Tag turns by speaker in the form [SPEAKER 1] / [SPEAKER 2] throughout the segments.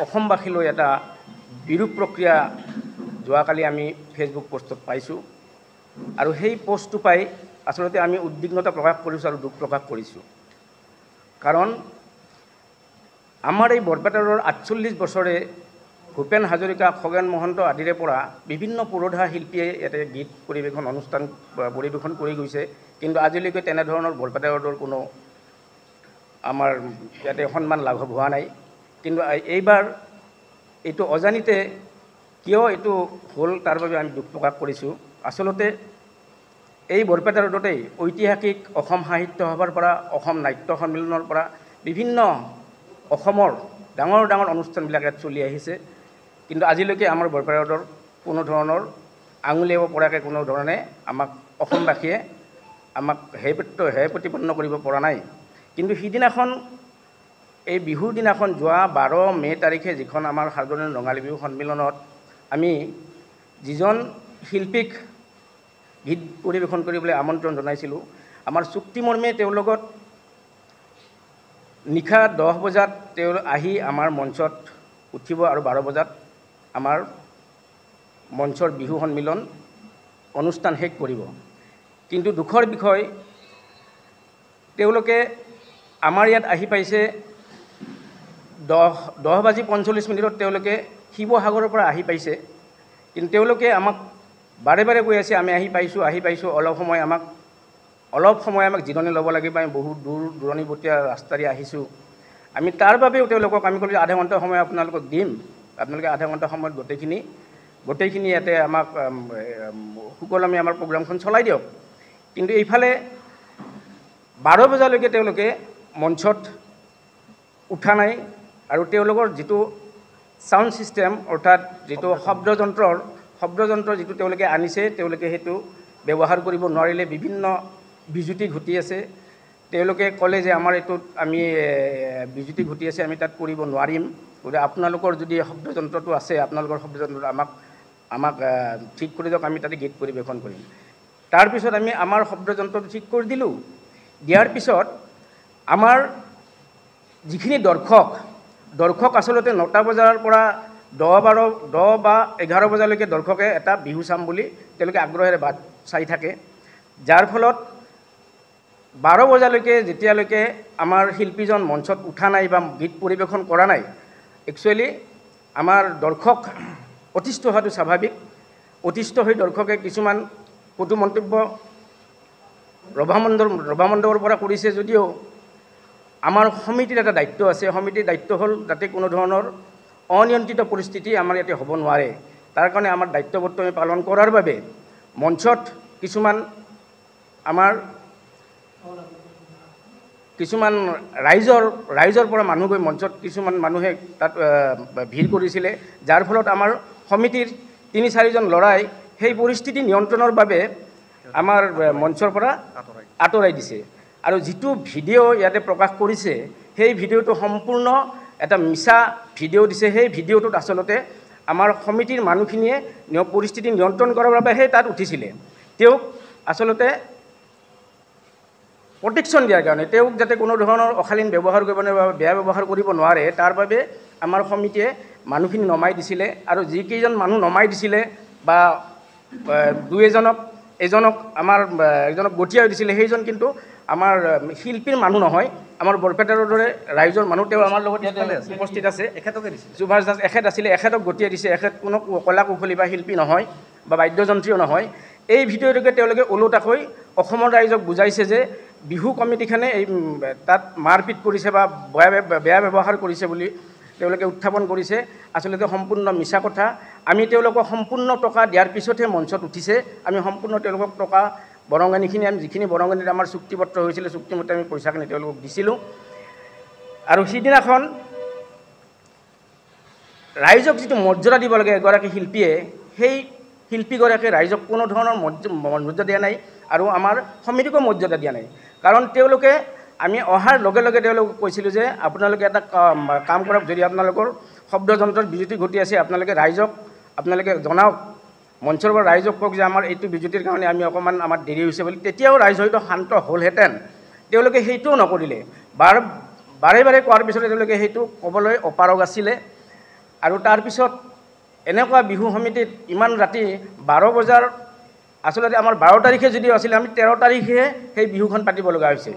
[SPEAKER 1] অসমবাসীলৈ এটা বিৰূপ প্ৰক্ৰিয়া যোৱাকালি আমি ফেচবুক পোষ্টত পাইছোঁ আৰু সেই পোষ্টটো পাই আচলতে আমি উদ্বিগ্নতা প্ৰকাশ কৰিছোঁ আৰু দুখ প্ৰকাশ কৰিছোঁ। কাৰণ আমাৰ এই বৰপেটাৰ ৪৮ বছৰে ভূপেন হাজৰিকা, খগেন মহন্ত আদিৰে পৰা বিভিন্ন পুৰোধা শিল্পীয়ে ইয়াতে গীত পৰিৱেশন অনুষ্ঠান পৰিৱেশন কৰি গৈছে, কিন্তু আজিলৈকে তেনেধৰণৰ বৰপেটা ৰোডৰ কোনো আমাৰ ইয়াতে সন্মান লাঘৱ হোৱা নাই। কিন্তু এইবাৰ এইটো অজানিতে কিয় এইটো হ'ল তাৰ বাবে আমি দুখ প্ৰকাশ কৰিছোঁ। আচলতে এই বৰপেটা ৰোডতেই ঐতিহাসিক অসম সাহিত্য সভাৰ পৰা, অসম নাট্য সন্মিলনৰ পৰা বিভিন্ন অসমৰ ডাঙৰ ডাঙৰ অনুষ্ঠানবিলাক ইয়াত চলি আহিছে, কিন্তু আজিলৈকে আমাৰ বৰপেটা ৰোডৰ কোনো ধৰণৰ আঙুলিয়াব পৰাকৈ কোনো ধৰণে আমাক অসমবাসীয়ে আমাক হেয় প্ৰতিপন্ন কৰিব পৰা নাই। কিন্তু সিদিনাখন এই বিহুৰ দিনাখন যোৱা 12 মে তাৰিখে যিখন আমাৰ সাৰ্বজনীন ৰঙালী বিহু সন্মিলনত আমি যিজন শিল্পীক গীত পৰিৱেশন কৰিবলৈ আমন্ত্ৰণ জনাইছিলোঁ, আমাৰ চুক্তিমৰ্মে তেওঁৰ লগত নিশা 10 বজাত তেওঁ আহি আমাৰ মঞ্চত উঠিব আৰু 12 বজাত আমাৰ মঞ্চৰ বিহু সন্মিলন অনুষ্ঠান শেষ কৰিব। কিন্তু দুখৰ বিষয়, তেওঁলোকে আমাৰ ইয়াত আহি পাইছে 10:45 তেওঁলোকে শিৱসাগৰৰ পৰা আহি পাইছে, কিন্তু তেওঁলোকে আমাক বাৰে বাৰে কৈ আছে আমি আহি পাইছোঁ, অলপ সময় আমাক জিৰণি ল'ব লাগিব, আমি বহুত দূৰ দূৰণিবতীয়া ৰাস্তাৰে আহিছোঁ। আমি তাৰ বাবেও তেওঁলোকক আমি ক'লোঁ আধা ঘণ্টা সময় আপোনালোকক দিম, আপোনালোকে আধা ঘণ্টা সময়ত গোটেইখিনি ইয়াতে আমাক সুকলমে আমাৰ প্ৰগ্ৰামখন চলাই দিয়ক। কিন্তু এইফালে 12 বজালৈকে তেওঁলোকে মঞ্চত উঠা নাই আৰু তেওঁলোকৰ যিটো ছাউণ্ড ছিষ্টেম অৰ্থাৎ যিটো শব্দযন্ত্ৰ যিটো তেওঁলোকে আনিছে, তেওঁলোকে সেইটো ব্যৱহাৰ কৰিব নোৱাৰিলে, বিভিন্ন বিজুতি ঘটি আছে। তেওঁলোকে ক'লে যে আমাৰ এইটোত আমি বিজুতি ঘটি আছে, আমি তাত কৰিব নোৱাৰিম, গতিকে আপোনালোকৰ যদি শব্দযন্ত্ৰটো আছে আপোনালোকৰ শব্দযন্ত্ৰটো আমাক ঠিক কৰি দিয়ক, আমি তাতে গীত পৰিৱেশন কৰিম। তাৰপিছত আমি আমাৰ শব্দযন্ত্ৰটো ঠিক কৰি দিলোঁ। দিয়াৰ পিছত আমাৰ যিখিনি দৰ্শক আচলতে 9টা বজাৰ পৰা 10 বা 11 বজালৈকে দৰ্শকে এটা বিহু চাম বুলি তেওঁলোকে আগ্ৰহেৰে বাট চাই থাকে, যাৰ ফলত 12 বজালৈকে যেতিয়ালৈকে আমাৰ শিল্পীজন মঞ্চত উঠা নাই বা গীত পৰিৱেশন কৰা নাই, একচুৱেলি আমাৰ দৰ্শক অতিষ্ঠ হোৱাটো স্বাভাৱিক। অতিষ্ঠ হৈ দৰ্শকে কিছুমান কটু মন্তব্য ৰভামণ্ডপৰ পৰা কৰিছে যদিও আমাৰ সমিতিৰ এটা দায়িত্ব আছে। সমিতিৰ দায়িত্ব হ'ল যাতে কোনো ধৰণৰ অনিয়ন্ত্ৰিত পৰিস্থিতি আমাৰ ইয়াতে হ'ব নোৱাৰে, তাৰ কাৰণে আমাৰ দায়িত্ববোধটো আমি পালন কৰাৰ বাবে মঞ্চত কিছুমান ৰাইজৰ পৰা মানুহ গৈ মঞ্চত কিছুমান মানুহে তাত ভিৰ কৰিছিলে, যাৰ ফলত আমাৰ সমিতিৰ 3-4জন ল'ৰাই সেই পৰিস্থিতি নিয়ন্ত্ৰণৰ বাবে আমাৰ মঞ্চৰ পৰা আঁতৰাই দিছে। আৰু যিটো ভিডিঅ' ইয়াতে প্ৰকাশ কৰিছে, সেই ভিডিঅ'টো সম্পূৰ্ণ এটা মিছা ভিডিঅ' দিছে। সেই ভিডিঅ'টোত আচলতে আমাৰ সমিতিৰ মানুহখিনিয়ে পৰিস্থিতি নিয়ন্ত্ৰণ কৰাৰ বাবেহে তাত উঠিছিলে। তেওঁক আচলতে প্ৰটেকশ্যন দিয়াৰ কাৰণে, তেওঁক যাতে কোনো ধৰণৰ অশালীন ব্যৱহাৰ কৰিব নোৱাৰে বা বেয়া ব্যৱহাৰ কৰিব নোৱাৰে, তাৰ বাবে আমাৰ সমিতিয়ে মানুহখিনি নমাই দিছিলে। আৰু যিকেইজন মানুহ নমাই দিছিলে বা এজনক গঠিয়াই দিছিলে, সেইজন কিন্তু আমাৰ শিল্পীৰ মানুহ নহয়, আমাৰ বৰপেটা ৰোডৰে ৰাইজৰ মানুহ। তেওঁ আমাৰ লগত উপস্থিত আছে, এখেতকে দিছে, সুভাষ দাস এখেত আছিলে, এখেতক গঠিয়াই দিছে। এখেত কোনো কলা কুশলী বা শিল্পী নহয় বা বাদ্যযন্ত্ৰীও নহয়। এই ভিডিঅ'টোকে তেওঁলোকে ওলোটাকৈ অসমৰ ৰাইজক বুজাইছে যে বিহু কমিটিখনে তাত মাৰপিট কৰিছে বা বেয়া ব্যৱহাৰ কৰিছে বুলি তেওঁলোকে উত্থাপন কৰিছে। আচলতে সম্পূৰ্ণ মিছা কথা। আমি তেওঁলোকক সম্পূৰ্ণ টকা দিয়াৰ পিছতহে মঞ্চত উঠিছে। আমি সম্পূৰ্ণ তেওঁলোকক টকা বৰঙণিখিনি, আমি যিখিনি বৰঙণিত আমাৰ চুক্তিপত্ৰ হৈছিলে, চুক্তিমতে আমি পইচাখিনি তেওঁলোকক দিছিলোঁ। আৰু সিদিনাখন ৰাইজক যিটো মৰ্যাদা দিব লাগে এগৰাকী শিল্পীয়ে, সেই শিল্পীগৰাকীয়ে ৰাইজক কোনো ধৰণৰ মৰ্যাদা দিয়া নাই আৰু আমাৰ সমিতিকো মৰ্যাদা দিয়া নাই। কাৰণ তেওঁলোকে আমি অহাৰ লগে লগে তেওঁলোকক কৈছিলোঁ যে আপোনালোকে এটা কাম কৰক, যদি আপোনালোকৰ শব্দযন্ত্ৰত বিজুতি ঘটি আছে আপোনালোকে ৰাইজক জনাওক, মঞ্চৰ পৰা ৰাইজক কওক যে আমাৰ এইটো বিজুতিৰ কাৰণে আমি অকণমান আমাৰ দেৰি হৈছে বুলি, তেতিয়াও ৰাইজ হয়তো শান্ত হ'লহেঁতেন। তেওঁলোকে সেইটোও নকৰিলে। বাৰে বাৰে কোৱাৰ পিছতে তেওঁলোকে সেইটো ক'বলৈ অপাৰগ আছিলে। আৰু তাৰপিছত এনেকুৱা বিহু সমিতিত ইমান ৰাতি 12 বজাৰ, আচলতে আমাৰ 12 তাৰিখে যদিও আছিলে, আমি 13 তাৰিখে সেই বিহুখন পাতিব লগা হৈছে।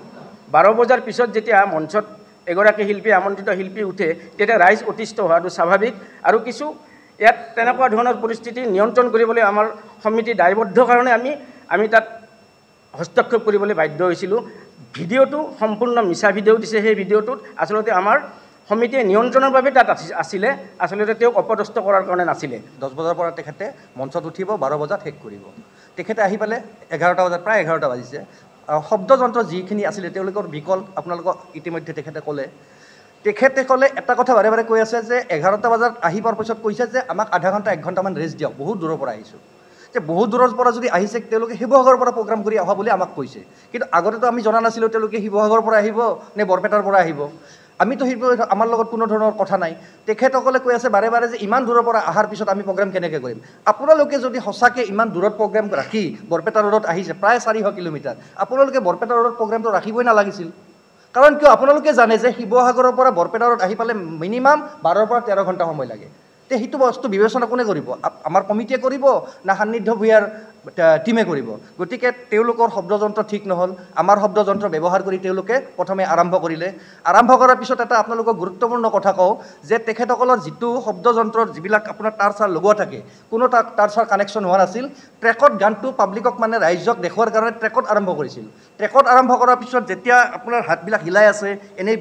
[SPEAKER 1] 12 বজাৰ পিছত যেতিয়া মঞ্চত এগৰাকী শিল্পী, আমন্ত্ৰিত শিল্পী উঠে, তেতিয়া ৰাইজ অতিষ্ঠ হোৱাটো স্বাভাৱিক। আৰু কিছু ইয়াত তেনেকুৱা ধৰণৰ পৰিস্থিতি নিয়ন্ত্ৰণ কৰিবলৈ আমাৰ সমিতি দায়বদ্ধ কাৰণে আমি তাত হস্তক্ষেপ কৰিবলৈ বাধ্য হৈছিলোঁ। ভিডিঅ'টো সম্পূৰ্ণ মিছা ভিডিঅ' দিছে। সেই ভিডিঅ'টোত আচলতে আমাৰ সমিতিয়ে নিয়ন্ত্ৰণৰ বাবে তাত আছিলে, আচলতে তেওঁক অপদস্থ কৰাৰ কাৰণে নাছিলে।
[SPEAKER 2] 10 বজাৰ পৰা তেখেতে মঞ্চত উঠিব, 12 বজাত শেষ কৰিব। তেখেতে আহি পালে 11টা বজাত, প্ৰায় 11টা বাজিছে। শব্দযন্ত্ৰ যিখিনি আছিলে তেওঁলোকৰ বিকল আপোনালোকক ইতিমধ্যে তেখেতে ক'লে। তেখেতে ক'লে এটা কথা বাৰে বাৰে কৈ আছে যে 11টা বজাত আহি পোৱাৰ পিছত কৈছে যে আমাক আধা ঘণ্টা 1 ঘণ্টামান ৰেষ্ট দিয়ক, বহুত দূৰৰ পৰা আহিছোঁ। যে বহুত দূৰৰ পৰা যদি আহিছে, তেওঁলোকে শিৱসাগৰৰ পৰা প্ৰগ্ৰাম কৰি অহা বুলি আমাক কৈছে। কিন্তু আগতেতো আমি জনা নাছিলোঁ তেওঁলোকে শিৱসাগৰৰ পৰা আহিব নে বৰপেটাৰ পৰা আহিব। আমিতো আমাৰ লগত কোনো ধৰণৰ কথা নাই। তেখেতসকলে কৈ আছে বাৰে বাৰে যে ইমান দূৰৰ পৰা অহাৰ পিছত আমি প্ৰগ্ৰাম কেনেকৈ কৰিম। আপোনালোকে যদি সঁচাকৈ ইমান দূৰত প্ৰগ্ৰাম ৰাখি বৰপেটা ৰোডত আহিছে, প্ৰায় 400 কিলোমিটাৰ, আপোনালোকে বৰপেটা ৰোডত প্ৰগ্ৰামটো ৰাখিবই নালাগিছিল। কাৰণ কিয়, আপোনালোকে জানে যে শিৱসাগৰৰ পৰা বৰপেটা ৰোড আহি পালে মিনিমাম 12 পৰা 13 ঘণ্টা সময় লাগে। তে সেইটো বস্তু বিবেচনা কোনে কৰিব? আমাৰ কমিটিয়ে কৰিব না সান্নিধ্য ভূঞাৰ টিমে কৰিব? গতিকে তেওঁলোকৰ শব্দযন্ত্ৰ ঠিক নহ'ল। আমাৰ শব্দযন্ত্ৰ ব্যৱহাৰ কৰি তেওঁলোকে প্ৰথমে আৰম্ভ কৰিলে। আৰম্ভ কৰাৰ পিছত এটা আপোনালোকক গুৰুত্বপূৰ্ণ কথা কওঁ যে তেখেতসকলৰ যিটো শব্দযন্ত্ৰৰ যিবিলাক আপোনাৰ তাঁৰ চাৰ লগোৱা থাকে, কোনো তাঁৰ চাৰ কানেকশ্যন হোৱা নাছিল। ট্ৰেকত গানটো পাব্লিকক মানে ৰাইজক দেখুৱাৰ কাৰণে ট্ৰেকত আৰম্ভ কৰিছিল। ট্ৰেকত আৰম্ভ কৰাৰ পিছত যেতিয়া আপোনাৰ হাতবিলাক হিলাই আছে, এনেই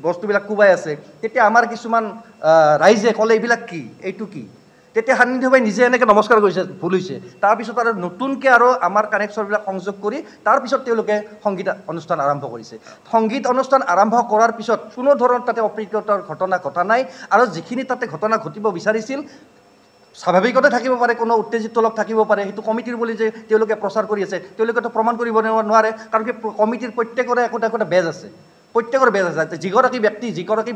[SPEAKER 2] বস্তুবিলাক কোবাই আছে, তেতিয়া আমাৰ কিছুমান ৰাইজে ক'লে এইবিলাক কি, এইটো কি? তেতিয়া সান্নিধ্য ভাই নিজে এনেকৈ নমস্কাৰ কৰিছে, ভুল হৈছে। তাৰপিছত আৰু নতুনকৈ আৰু আমাৰ কানেকশ্যনবিলাক সংযোগ কৰি তাৰপিছত তেওঁলোকে সংগীত অনুষ্ঠান আৰম্ভ কৰিছে। সংগীত অনুষ্ঠান আৰম্ভ কৰাৰ পিছত কোনো ধৰণৰ তাতে অপ্ৰীতিকৰ ঘটনা ঘটা নাই। আৰু যিখিনি তাতে ঘটনা ঘটিব বিচাৰিছিল, স্বাভাৱিকতে থাকিব পাৰে, কোনো উত্তেজিত লোক থাকিব পাৰে, সেইটো কমিটিৰ বুলি যে তেওঁলোকে প্ৰচাৰ কৰি আছে, তেওঁলোকেতো প্ৰমাণ কৰিব নোৱাৰে। কাৰণ কি কমিটিৰ প্ৰত্যেকৰে একোটা একোটা বেজ আছে, প্ৰত্যেকৰ বেজ আছে। যিগৰাকী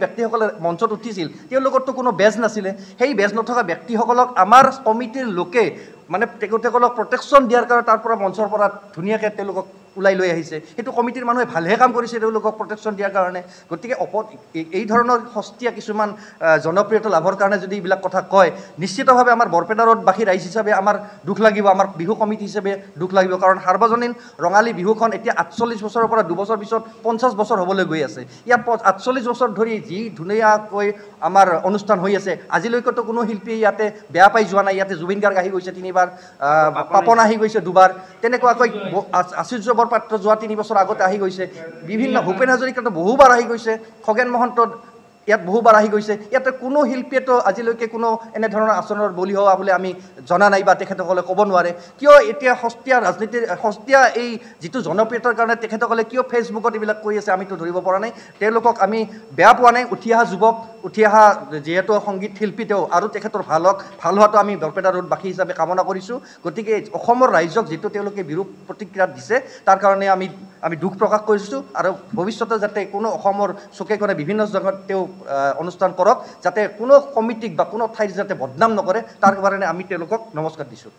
[SPEAKER 2] ব্যক্তিসকলে মঞ্চত উঠিছিল তেওঁলোকৰতো কোনো বেজ নাছিলে। সেই বেজ নথকা ব্যক্তিসকলক আমাৰ কমিটিৰ লোকে মানে তেখেতসকলক প্ৰটেকশ্যন দিয়াৰ কাৰণে তাৰ পৰা মঞ্চৰ পৰা ধুনীয়াকৈ তেওঁলোকক ওলাই লৈ আহিছে। সেইটো কমিটিৰ মানুহে ভালহে কাম কৰিছে তেওঁলোকক প্ৰটেকশ্যন দিয়াৰ কাৰণে। গতিকে এই ধৰণৰ সস্তীয়া কিছুমান জনপ্ৰিয়তা লাভৰ কাৰণে যদি এইবিলাক কথা কয়, নিশ্চিতভাৱে আমাৰ বৰপেটা ৰোডবাসী ৰাইজ হিচাপে আমাৰ দুখ লাগিব, আমাৰ বিহু কমিটি হিচাপে দুখ লাগিব। কাৰণ সাৰ্বজনীন ৰঙালী বিহুখন এতিয়া 48 বছৰৰ পৰা 2 বছৰ পিছত 50 বছৰ হ'বলৈ গৈ আছে। ইয়াত 48 বছৰ ধৰি যি ধুনীয়াকৈ আমাৰ অনুষ্ঠান হৈ আছে, আজিলৈকেতো কোনো শিল্পী ইয়াতে বেয়া পাই যোৱা নাই। ইয়াতে জুবিন গাৰ্গ আহি গৈছে 3 বাৰ, পাপন আহি গৈছে 2 বাৰ, তেনেকুৱাকৈ আশীষ বৰপাত্ৰ যোৱা 3 বছৰ আগতে আহি গৈছে। বিভিন্ন ভূপেন হাজৰিকাতো বহুবাৰ আহি গৈছে, খগেন মহন্ত ইয়াত বহুবাৰ আহি গৈছে। ইয়াতে কোনো শিল্পীয়েতো আজিলৈকে কোনো এনেধৰণৰ আচৰণৰ বলি হোৱা বুলি আমি জনা নাই বা তেখেতসকলে ক'ব নোৱাৰে। কিয় এতিয়া সস্তীয়া ৰাজনীতিৰ, সস্তীয়া এই যিটো জনপ্ৰিয়তাৰ কাৰণে তেখেতসকলে কিয় ফেচবুকত এইবিলাক কৰি আছে আমিতো ধৰিব পৰা নাই। তেওঁলোকক আমি বেয়া পোৱা নাই। উঠি অহা যুৱক, উঠি অহা যিহেতু সংগীত শিল্পী তেওঁ, আৰু তেখেতৰ ভাল হোৱাটো আমি বৰপেটা ৰোডবাসী হিচাপে কামনা কৰিছোঁ। গতিকে অসমৰ ৰাইজক যিটো তেওঁলোকে বিৰূপ প্ৰতিক্ৰিয়া দিছে তাৰ কাৰণে আমি দুখ প্ৰকাশ কৰিছোঁ। আৰু ভৱিষ্যতে যাতে কোনো অসমৰ চুকে কোণে বিভিন্ন জেগাত তেওঁ অনুষ্ঠান কৰক, যাতে কোনো কমিটিক বা কোনো ঠাইত যাতে বদনাম নকৰে, তাৰ কাৰণে আমি তেওঁলোকক নমস্কাৰ দিছোঁ।